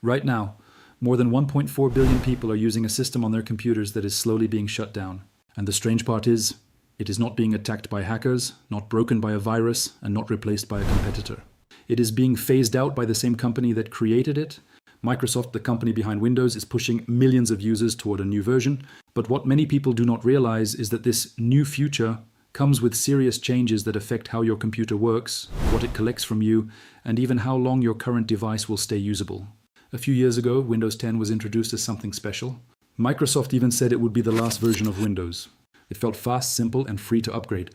Right now, more than 1.4 billion people are using a system on their computers that is slowly being shut down. And the strange part is, it is not being attacked by hackers, not broken by a virus, and not replaced by a competitor. It is being phased out by the same company that created it. Microsoft, the company behind Windows, is pushing millions of users toward a new version. But what many people do not realize is that this new future comes with serious changes that affect how your computer works, what it collects from you, and even how long your current device will stay usable. A few years ago, Windows 10 was introduced as something special. Microsoft even said it would be the last version of Windows. It felt fast, simple, and free to upgrade.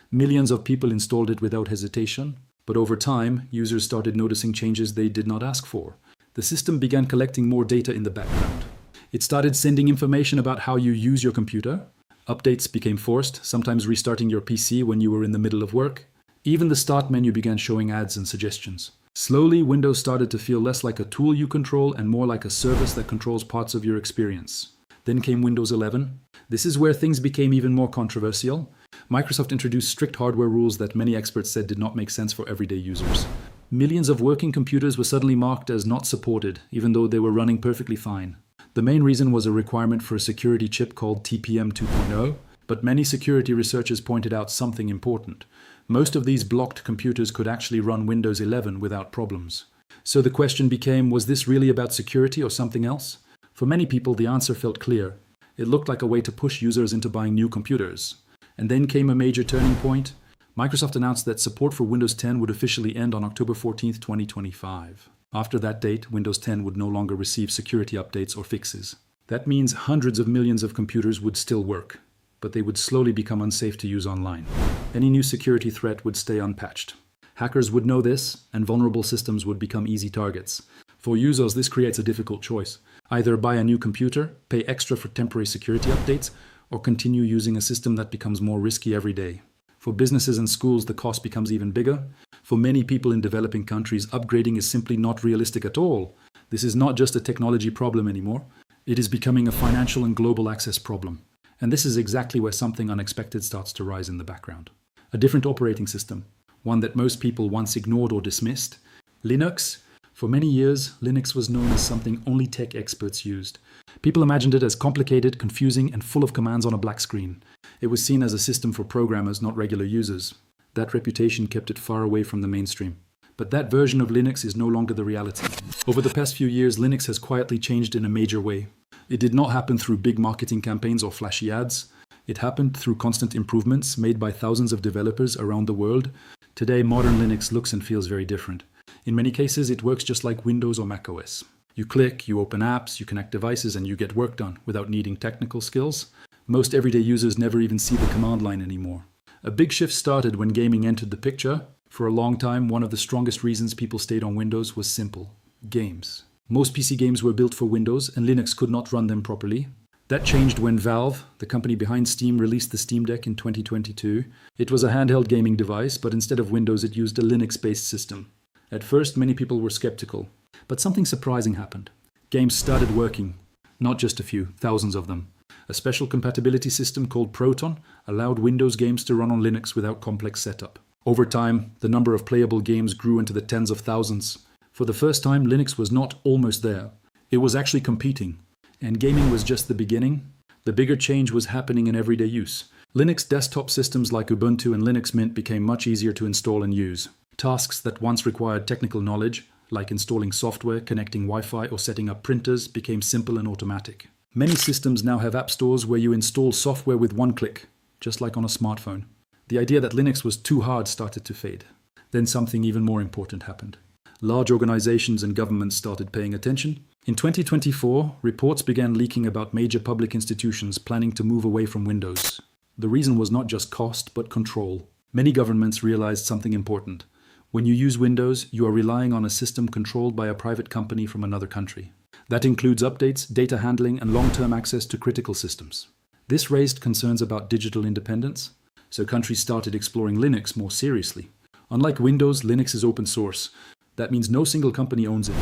Millions of people installed it without hesitation, but over time, users started noticing changes they did not ask for. The system began collecting more data in the background. It started sending information about how you use your computer. Updates became forced, sometimes restarting your PC when you were in the middle of work. Even the start menu began showing ads and suggestions. Slowly, Windows started to feel less like a tool you control and more like a service that controls parts of your experience. Then came Windows 11. This is where things became even more controversial. Microsoft introduced strict hardware rules that many experts said did not make sense for everyday users. Millions of working computers were suddenly marked as not supported, even though they were running perfectly fine. The main reason was a requirement for a security chip called TPM 2.0, but many security researchers pointed out something important. Most of these blocked computers could actually run Windows 11 without problems. So the question became, was this really about security or something else? For many people, the answer felt clear. It looked like a way to push users into buying new computers. And then came a major turning point. Microsoft announced that support for Windows 10 would officially end on October 14, 2025. After that date, Windows 10 would no longer receive security updates or fixes. That means hundreds of millions of computers would still work, but they would slowly become unsafe to use online. Any new security threat would stay unpatched. Hackers would know this, and vulnerable systems would become easy targets. For users, this creates a difficult choice. Either buy a new computer, pay extra for temporary security updates, or continue using a system that becomes more risky every day. For businesses and schools, the cost becomes even bigger. For many people in developing countries, upgrading is simply not realistic at all. This is not just a technology problem anymore. It is becoming a financial and global access problem. And this is exactly where something unexpected starts to rise in the background. A different operating system, one that most people once ignored or dismissed. Linux. For many years, Linux was known as something only tech experts used. People imagined it as complicated, confusing, and full of commands on a black screen. It was seen as a system for programmers, not regular users. That reputation kept it far away from the mainstream. But that version of Linux is no longer the reality. Over the past few years, Linux has quietly changed in a major way. It did not happen through big marketing campaigns or flashy ads. It happened through constant improvements made by thousands of developers around the world. Today, modern Linux looks and feels very different. In many cases, it works just like Windows or macOS. You click, you open apps, you connect devices, and you get work done without needing technical skills. Most everyday users never even see the command line anymore. A big shift started when gaming entered the picture. For a long time, one of the strongest reasons people stayed on Windows was simple: games. Most PC games were built for Windows, and Linux could not run them properly. That changed when Valve, the company behind Steam, released the Steam Deck in 2022. It was a handheld gaming device, but instead of Windows, it used a Linux-based system. At first, many people were skeptical, but something surprising happened. Games started working. Not just a few, thousands of them. A special compatibility system called Proton allowed Windows games to run on Linux without complex setup. Over time, the number of playable games grew into the tens of thousands. For the first time, Linux was not almost there. It was actually competing. And gaming was just the beginning. The bigger change was happening in everyday use. Linux desktop systems like Ubuntu and Linux Mint became much easier to install and use. Tasks that once required technical knowledge, like installing software, connecting Wi-Fi, or setting up printers, became simple and automatic. Many systems now have app stores where you install software with one click, just like on a smartphone. The idea that Linux was too hard started to fade. Then something even more important happened. Large organizations and governments started paying attention. In 2024, reports began leaking about major public institutions planning to move away from Windows. The reason was not just cost, but control. Many governments realized something important. When you use Windows, you are relying on a system controlled by a private company from another country. That includes updates, data handling, and long-term access to critical systems. This raised concerns about digital independence, so countries started exploring Linux more seriously. Unlike Windows, Linux is open source. That means no single company owns it.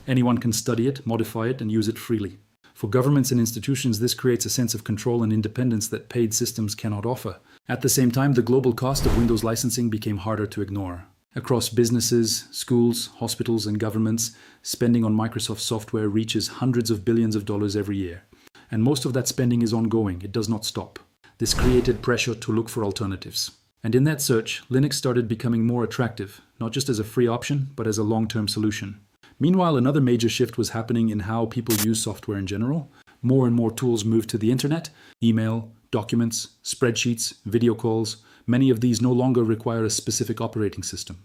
Anyone can study it, modify it, and use it freely. For governments and institutions, this creates a sense of control and independence that paid systems cannot offer. At the same time, the global cost of Windows licensing became harder to ignore. Across businesses, schools, hospitals, and governments, spending on Microsoft software reaches hundreds of billions of dollars every year. And most of that spending is ongoing, it does not stop. This created pressure to look for alternatives. And in that search, Linux started becoming more attractive, not just as a free option, but as a long-term solution. Meanwhile, another major shift was happening in how people use software in general. More and more tools moved to the internet: email, documents, spreadsheets, video calls. Many of these no longer require a specific operating system.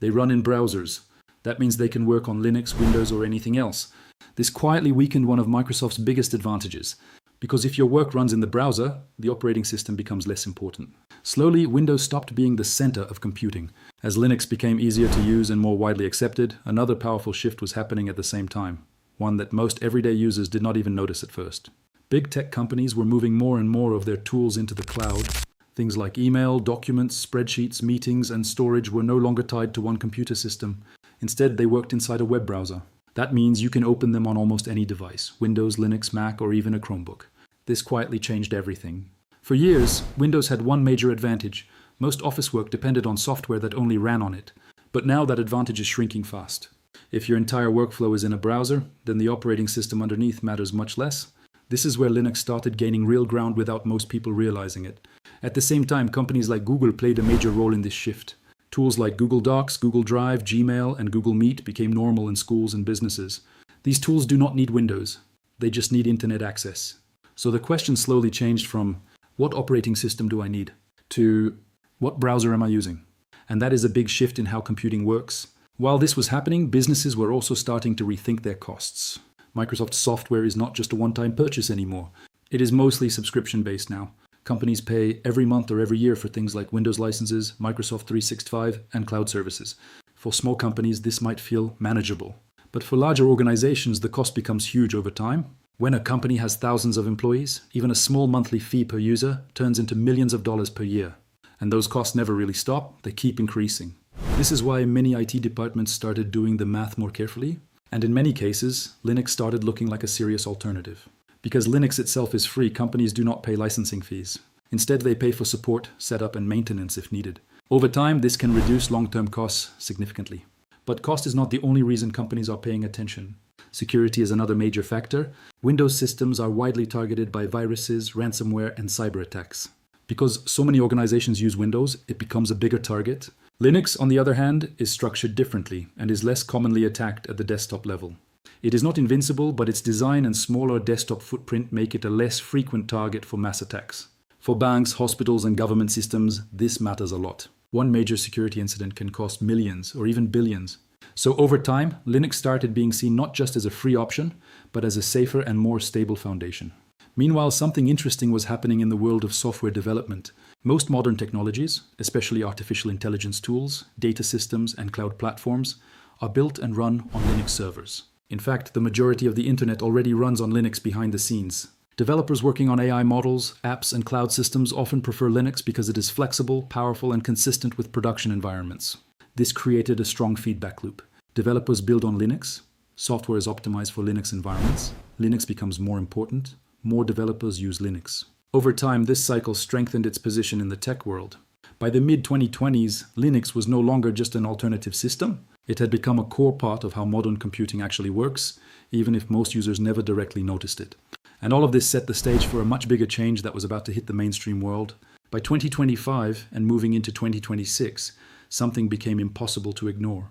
They run in browsers. That means they can work on Linux, Windows, or anything else. This quietly weakened one of Microsoft's biggest advantages, because if your work runs in the browser, the operating system becomes less important. Slowly, Windows stopped being the center of computing. As Linux became easier to use and more widely accepted, another powerful shift was happening at the same time, one that most everyday users did not even notice at first. Big tech companies were moving more and more of their tools into the cloud. Things like email, documents, spreadsheets, meetings, and storage were no longer tied to one computer system. Instead, they worked inside a web browser. That means you can open them on almost any device: Windows, Linux, Mac, or even a Chromebook. This quietly changed everything. For years, Windows had one major advantage. Most office work depended on software that only ran on it. But now that advantage is shrinking fast. If your entire workflow is in a browser, then the operating system underneath matters much less. This is where Linux started gaining real ground without most people realizing it. At the same time, companies like Google played a major role in this shift. Tools like Google Docs, Google Drive, Gmail, and Google Meet became normal in schools and businesses. These tools do not need Windows. They just need internet access. So the question slowly changed from, what operating system do I need, to what browser am I using? And that is a big shift in how computing works. While this was happening, businesses were also starting to rethink their costs. Microsoft software is not just a one-time purchase anymore. It is mostly subscription-based now. Companies pay every month or every year for things like Windows licenses, Microsoft 365, and cloud services. For small companies, this might feel manageable. But for larger organizations, the cost becomes huge over time. When a company has thousands of employees, even a small monthly fee per user turns into millions of dollars per year. And those costs never really stop, they keep increasing. This is why many IT departments started doing the math more carefully. And in many cases, Linux started looking like a serious alternative. Because Linux itself is free, companies do not pay licensing fees. Instead, they pay for support, setup, and maintenance if needed. Over time, this can reduce long-term costs significantly. But cost is not the only reason companies are paying attention. Security is another major factor. Windows systems are widely targeted by viruses, ransomware, and cyber attacks. Because so many organizations use Windows, it becomes a bigger target. Linux, on the other hand, is structured differently and is less commonly attacked at the desktop level. It is not invincible, but its design and smaller desktop footprint make it a less frequent target for mass attacks. For banks, hospitals, and government systems, this matters a lot. One major security incident can cost millions or even billions. So over time, Linux started being seen not just as a free option, but as a safer and more stable foundation. Meanwhile, something interesting was happening in the world of software development. Most modern technologies, especially artificial intelligence tools, data systems, and cloud platforms, are built and run on Linux servers. In fact, the majority of the internet already runs on Linux behind the scenes. Developers working on AI models, apps, and cloud systems often prefer Linux because it is flexible, powerful, and consistent with production environments. This created a strong feedback loop. Developers build on Linux, software is optimized for Linux environments, Linux becomes more important, more developers use Linux. Over time, this cycle strengthened its position in the tech world. By the mid-2020s, Linux was no longer just an alternative system. It had become a core part of how modern computing actually works, even if most users never directly noticed it. And all of this set the stage for a much bigger change that was about to hit the mainstream world. By 2025 and moving into 2026, something became impossible to ignore.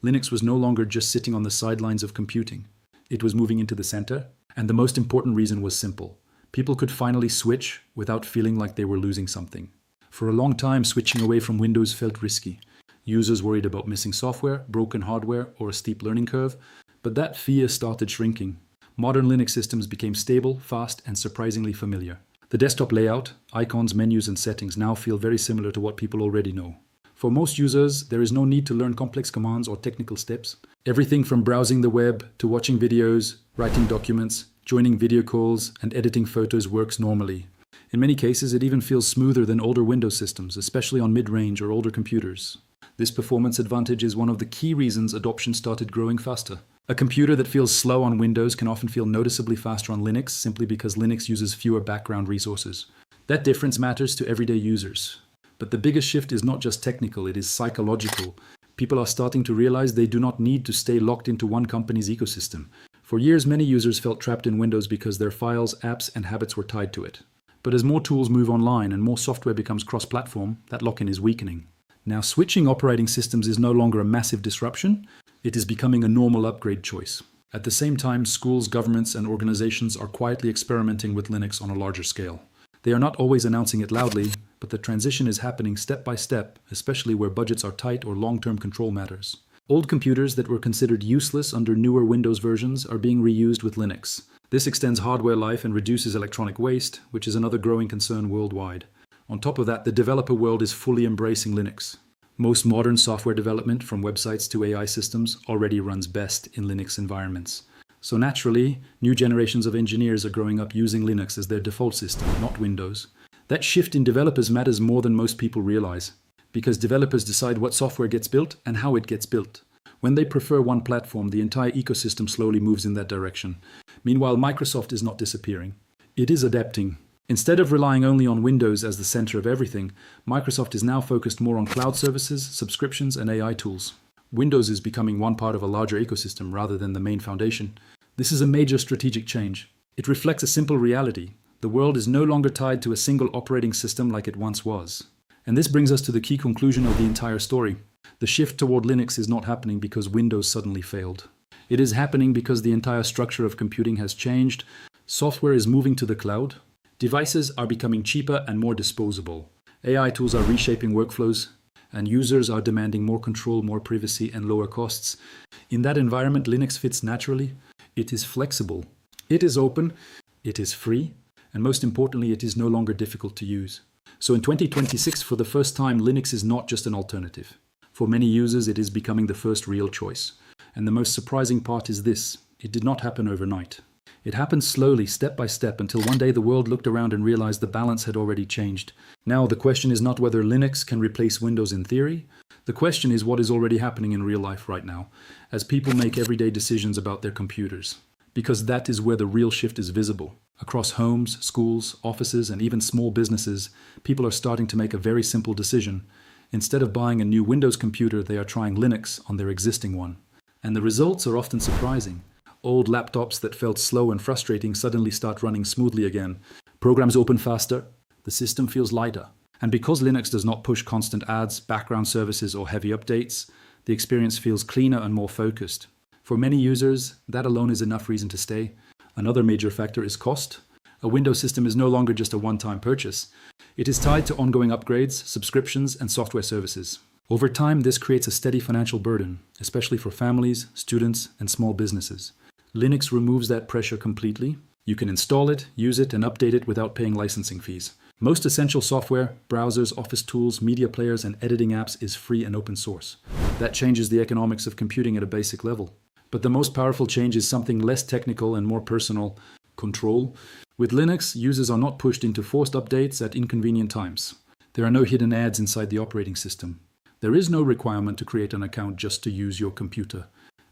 Linux was no longer just sitting on the sidelines of computing. It was moving into the center, and the most important reason was simple. People could finally switch without feeling like they were losing something. For a long time, switching away from Windows felt risky. Users worried about missing software, broken hardware, or a steep learning curve, but that fear started shrinking. Modern Linux systems became stable, fast, and surprisingly familiar. The desktop layout, icons, menus, and settings now feel very similar to what people already know. For most users, there is no need to learn complex commands or technical steps. Everything from browsing the web to watching videos, writing documents, joining video calls, and editing photos works normally. In many cases, it even feels smoother than older Windows systems, especially on mid-range or older computers. This performance advantage is one of the key reasons adoption started growing faster. A computer that feels slow on Windows can often feel noticeably faster on Linux simply because Linux uses fewer background resources. That difference matters to everyday users. But the biggest shift is not just technical, it is psychological. People are starting to realize they do not need to stay locked into one company's ecosystem. For years, many users felt trapped in Windows because their files, apps, and habits were tied to it. But as more tools move online and more software becomes cross-platform, that lock-in is weakening. Now, switching operating systems is no longer a massive disruption. It is becoming a normal upgrade choice. At the same time, schools, governments, and organizations are quietly experimenting with Linux on a larger scale. They are not always announcing it loudly, but the transition is happening step by step, especially where budgets are tight or long-term control matters. Old computers that were considered useless under newer Windows versions are being reused with Linux. This extends hardware life and reduces electronic waste, which is another growing concern worldwide. On top of that, the developer world is fully embracing Linux. Most modern software development, from websites to AI systems, already runs best in Linux environments. So naturally, new generations of engineers are growing up using Linux as their default system, not Windows. That shift in developers matters more than most people realize, because developers decide what software gets built and how it gets built. When they prefer one platform, the entire ecosystem slowly moves in that direction. Meanwhile, Microsoft is not disappearing. It is adapting. Instead of relying only on Windows as the center of everything, Microsoft is now focused more on cloud services, subscriptions, and AI tools. Windows is becoming one part of a larger ecosystem rather than the main foundation. This is a major strategic change. It reflects a simple reality. The world is no longer tied to a single operating system like it once was. And this brings us to the key conclusion of the entire story. The shift toward Linux is not happening because Windows suddenly failed. It is happening because the entire structure of computing has changed. Software is moving to the cloud. Devices are becoming cheaper and more disposable. AI tools are reshaping workflows, and users are demanding more control, more privacy, and lower costs. In that environment, Linux fits naturally. It is flexible. It is open. It is free. And most importantly, it is no longer difficult to use. So in 2026, for the first time, Linux is not just an alternative. For many users, it is becoming the first real choice. And the most surprising part is this: it did not happen overnight. It happened slowly, step by step, until one day the world looked around and realized the balance had already changed. Now, the question is not whether Linux can replace Windows in theory. The question is what is already happening in real life right now, as people make everyday decisions about their computers. Because that is where the real shift is visible. Across homes, schools, offices, and even small businesses, people are starting to make a very simple decision. Instead of buying a new Windows computer, they are trying Linux on their existing one. And the results are often surprising. Old laptops that felt slow and frustrating suddenly start running smoothly again. Programs open faster. The system feels lighter. And because Linux does not push constant ads, background services, or heavy updates, the experience feels cleaner and more focused. For many users, that alone is enough reason to stay. Another major factor is cost. A Windows system is no longer just a one-time purchase. It is tied to ongoing upgrades, subscriptions, and software services. Over time, this creates a steady financial burden, especially for families, students, and small businesses. Linux removes that pressure completely. You can install it, use it, and update it without paying licensing fees. Most essential software, browsers, office tools, media players, and editing apps is free and open source. That changes the economics of computing at a basic level. But the most powerful change is something less technical and more personal: control. With Linux, users are not pushed into forced updates at inconvenient times. There are no hidden ads inside the operating system. There is no requirement to create an account just to use your computer.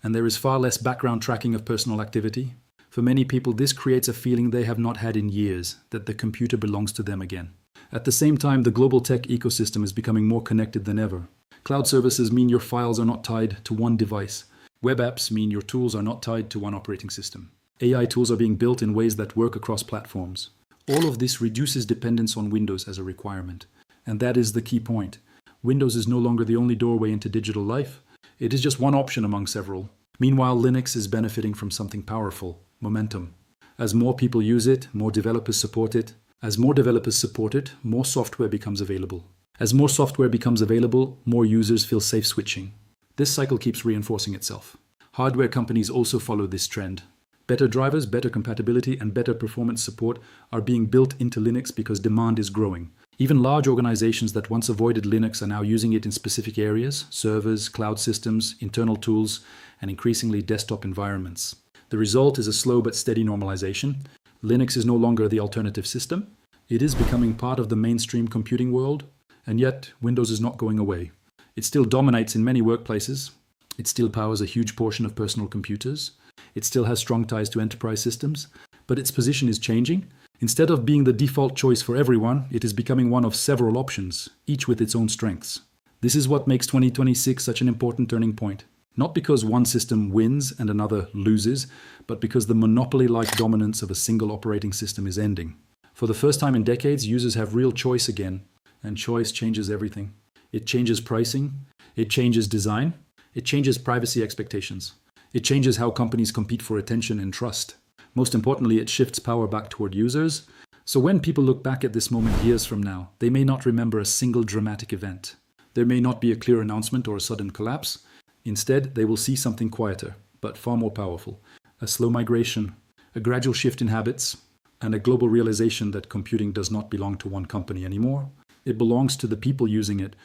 And there is far less background tracking of personal activity. For many people, this creates a feeling they have not had in years, that the computer belongs to them again. At the same time, the global tech ecosystem is becoming more connected than ever. Cloud services mean your files are not tied to one device. Web apps mean your tools are not tied to one operating system. AI tools are being built in ways that work across platforms. All of this reduces dependence on Windows as a requirement. And that is the key point. Windows is no longer the only doorway into digital life. It is just one option among several. Meanwhile, Linux is benefiting from something powerful: momentum. As more people use it, more developers support it. As more developers support it, more software becomes available. As more software becomes available, more users feel safe switching. This cycle keeps reinforcing itself. Hardware companies also follow this trend. Better drivers, better compatibility, and better performance support are being built into Linux because demand is growing. Even large organizations that once avoided Linux are now using it in specific areas: servers, cloud systems, internal tools, and increasingly desktop environments. The result is a slow but steady normalization. Linux is no longer the alternative system. It is becoming part of the mainstream computing world, and yet Windows is not going away. It still dominates in many workplaces. It still powers a huge portion of personal computers. It still has strong ties to enterprise systems, but its position is changing. Instead of being the default choice for everyone, it is becoming one of several options, each with its own strengths. This is what makes 2026 such an important turning point. Not because one system wins and another loses, but because the monopoly-like dominance of a single operating system is ending. For the first time in decades, users have real choice again, and choice changes everything. It changes pricing, it changes design, it changes privacy expectations. It changes how companies compete for attention and trust. Most importantly, it shifts power back toward users. So when people look back at this moment years from now, they may not remember a single dramatic event. There may not be a clear announcement or a sudden collapse. Instead, they will see something quieter, but far more powerful. A slow migration, a gradual shift in habits, and a global realization that computing does not belong to one company anymore. It belongs to the people using it,